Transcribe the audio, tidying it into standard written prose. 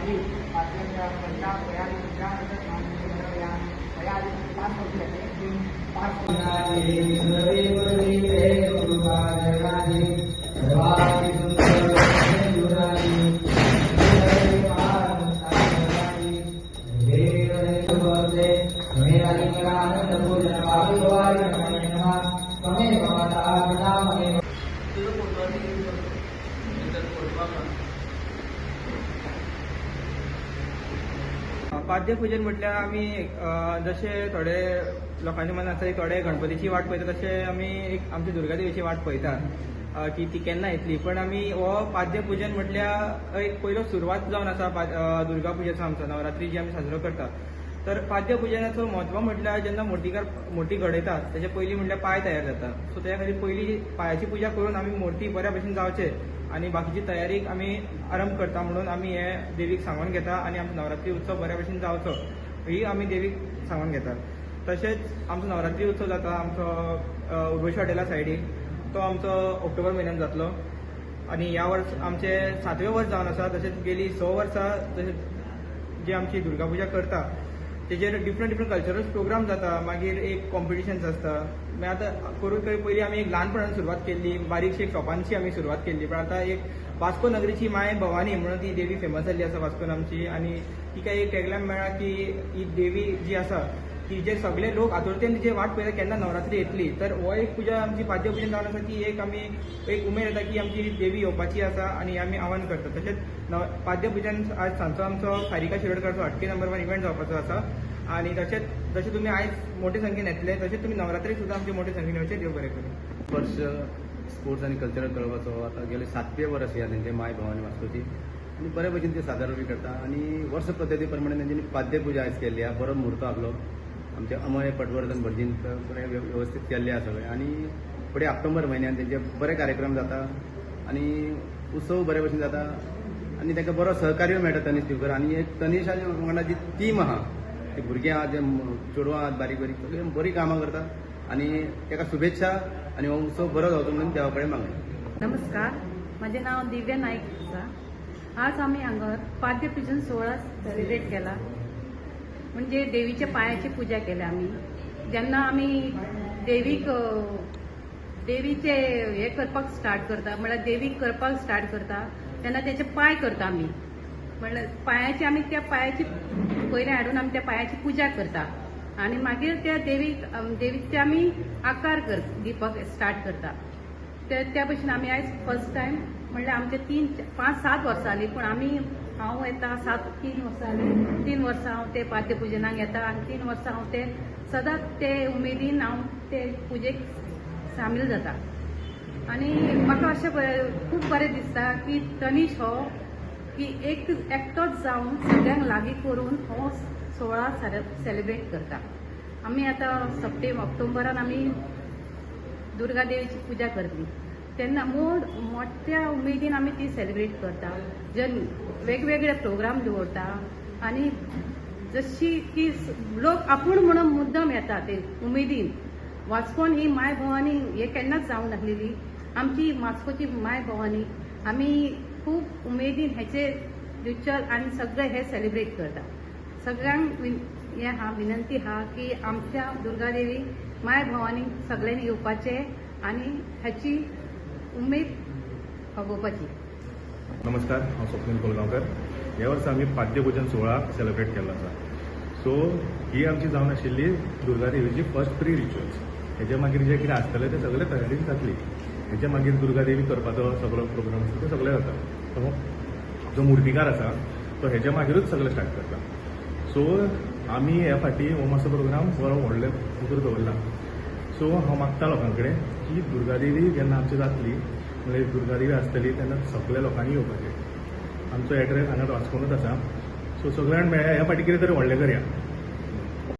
नवरात्री पंजाब तयारी तयारी पास होती है पाद्यपूजन म्हटल्यार आमी जशे थोडे लोकांचे मन आसा थोडे गणपतीची वाट पळयता तशे आमी एक आमची दुर्गा देवीची वाट पळयता की ती केन्ना येतली. पण आमी हो पाद्यपूजन म्हटल्यार एक पयलो सुरवात जावन आसा दुर्गा पुजेचो आमचो नवरात्री जी आमी साजरो करता. तर पाद्यपूजनाचो म्हत्व म्हटल्यार जेन्ना मोठी घडयतात तेजे पयलीं म्हटल्यार पांय तयार जाता. सो त्या खातीर पयलीं पांयाची पुजा करून आमी मूर्ती बऱ्या भशेन जावचे आनी बाकीची तयारीक आमी आरंभ करता म्हणून आमी हे देवीक सांगून घेता आनी आमचो नवरात्री उत्सव बऱ्या भशेन जावचो ही आमी देवीक सांगून घेतात. तशेंच आमचो नवरात्री उत्सव जाता आमचो उर्वशी हॉटेला सायडीक तो आमचो ऑक्टोबर म्हयन्यात जातलो आनी ह्या वर्स आमचे 7वें वर्स जावन आसा. तशेंच गेली 6 वर्सां तशेंच जी आमची दुर्गा पुजा करता तेजेर डिफरंट कल्चरल प्रोग्राम जाता. मागीर एक कॉम्पिटिशन्स आसता. मागीर आतां करून पयलीं आमी एक ल्हानपणान सुरवात केल्ली बारीकशी एक शॉपांची आमी सुरवात केल्ली. पण आतां एक वास्को नगरीची माय भवानी म्हणून ती देवी फेमस जाल्ली आसा वास्कोन आमची आनी तिका एक टॅगलायन मेळ्ळा की ही देवी जी आसा तिचे सगळे लोक आतुरतेन तिचे वाट पळयता केन्ना नवरात्री येतली. तर हो एक पुजा आमची पाद्यपूजन जावन आसा ती एक आमी एक उमेद येता की आमची देवी येवपाची आसा आनी आमी आव्हान करता. तशेंच पाद्यपूजन आज सांजचो आमचो सारिका शिरोडकरचो हटके नंबर 1 इव्हेंट जावपाचो आसा आनी तशेंच जशें तुमी आयज मोठे संख्येन येतले तशेंच तुमी नवरात्री सुद्दां आमचे मोठे संख्येन येवचे. देव बरें करूं. वर्ष स्पोर्ट्स आनी कल्चरल कळपाचो आतां गेले 7वें वर्स ह्या तेंचे माय भवानी वास्कोची आनी बरे भशेन ते सादर बी करता आनी वर्ष पद्दती प्रमाणे तेंच्यांनी पाद्यपूजा आयज केल्ली आहा. बरो मुहूर्त आपलो आमचे अमय पटवर्धन भटजीन बरें वेवस्थीत केल्ले आहा सगळें आनी फुडें ऑक्टोबर म्हयन्यान तेंचे बरे कार्यक्रम जाता आनी उत्सव बरे भशेन जाता आनी ताका बरो सहकार्य मेळटा तनीश दिवकर आनी एक तनीश वांगडा जी टीम आहा ते भुरगे आहात जे चेडवां आहात बारीक सगळी बरी कामां करता आनी ताका शुभेच्छा आनी हो उत्सव बरो जावचो म्हणून देवा कडेन मागता. नमस्कार, माझे नाव दिव्या नाईक आसा. आज आम्ही हांगा पाद्यपूजन सोहळा सेलिब्रेट केला. म्हणजे देवीच्या पायाची पूजा केली आम्ही. जेन्ना आम्ही देवीचे हे करपाक स्टार्ट करता म्हळ्यार देवीक करपाक स्टार्ट करता तेन्ना तेचे पांय करता आमी. म्हळ्यार पांयाची आमी त्या पांयाची पयलें हाडून आमी त्या पांयाची पूजा करता आनी मागीर त्या देवीचे आमी आकार दिवपाक स्टार्ट करता. त्या भशेन आमी आयज फर्स्ट टायम म्हणल्यार आमचे 5-7 वर्सां जालीं पण हांव येता 3 वर्सां जालीं. 3 वर्सां हांव ते पाद्यपूजनाक येता आनी 3 वर्सां हांव ते सदांच ते उमेदीन हांव ते पुजेक सामील जाता. आनी म्हाका अशें खूब बरें दिसता की तनीश हो की एकटोच जावन सगळ्यांक लागीं करून हो सोहळा सेलिब्रेट करता. आमी आतां ऑक्टोबरान आमी दुर्गा देवीची पूजा करतली तेन्ना मोठ्या उमेदीन आमी ती सेलिब्रेट करता. जे वेगवेगळे प्रोग्राम दवरता आनी जशी की लोक आपूण म्हणून मुद्दम येता ते उमेदीन. वास्कोन ही माय भवानी हे केन्नाच जावंक नासलेली. आमची वास्कोची माय भवानी आमी खूब उमेदीन हेचे रिच्युअल आनी सगळे हे सेलिब्रेट करता. सगळ्यांक हे विनंती हा की आमच्या दुर्गा देवी माय भवानी सगळ्यांनी येवपाचे आनी हाची उमेद भागोवपाची. नमस्कार, हांव स्वप्नील कोलगांवकर. ह्या वर्सा आमी पाद्यपूजन सोहळा सेलिब्रेट केल्लो आसा. सो ही आमची जावन आशिल्ली दुर्गा देवीची फर्स्ट प्री रिच्युअल्स. हेजे मागीर जे कितें आसतलें तें सगळें तयारी जातली. हेजे मागीर दुर्गा देवी करपाचो सगळो प्रोग्राम आसा तो सगळें जाता. जो मुर्तीकार आसा तो हेजे मागीरूच सगळें स्टार्ट करता. सो आमी ह्या फाटी हो मातसो प्रोग्राम बरो व्हडले भितर दवरला. सो हांव मागता लोकां कडेन की दुर्गा देवी जेन्ना आमची जातली म्हणजे दुर्गा देवी आसतली तेन्ना सगळ्या लोकांनी येवपाचें. आमचो एड्रेस हांगा वास्कोनूच आसा. सो सगळ्यांक मेळया ह्या फाटी कितें तरी व्हडलें करया.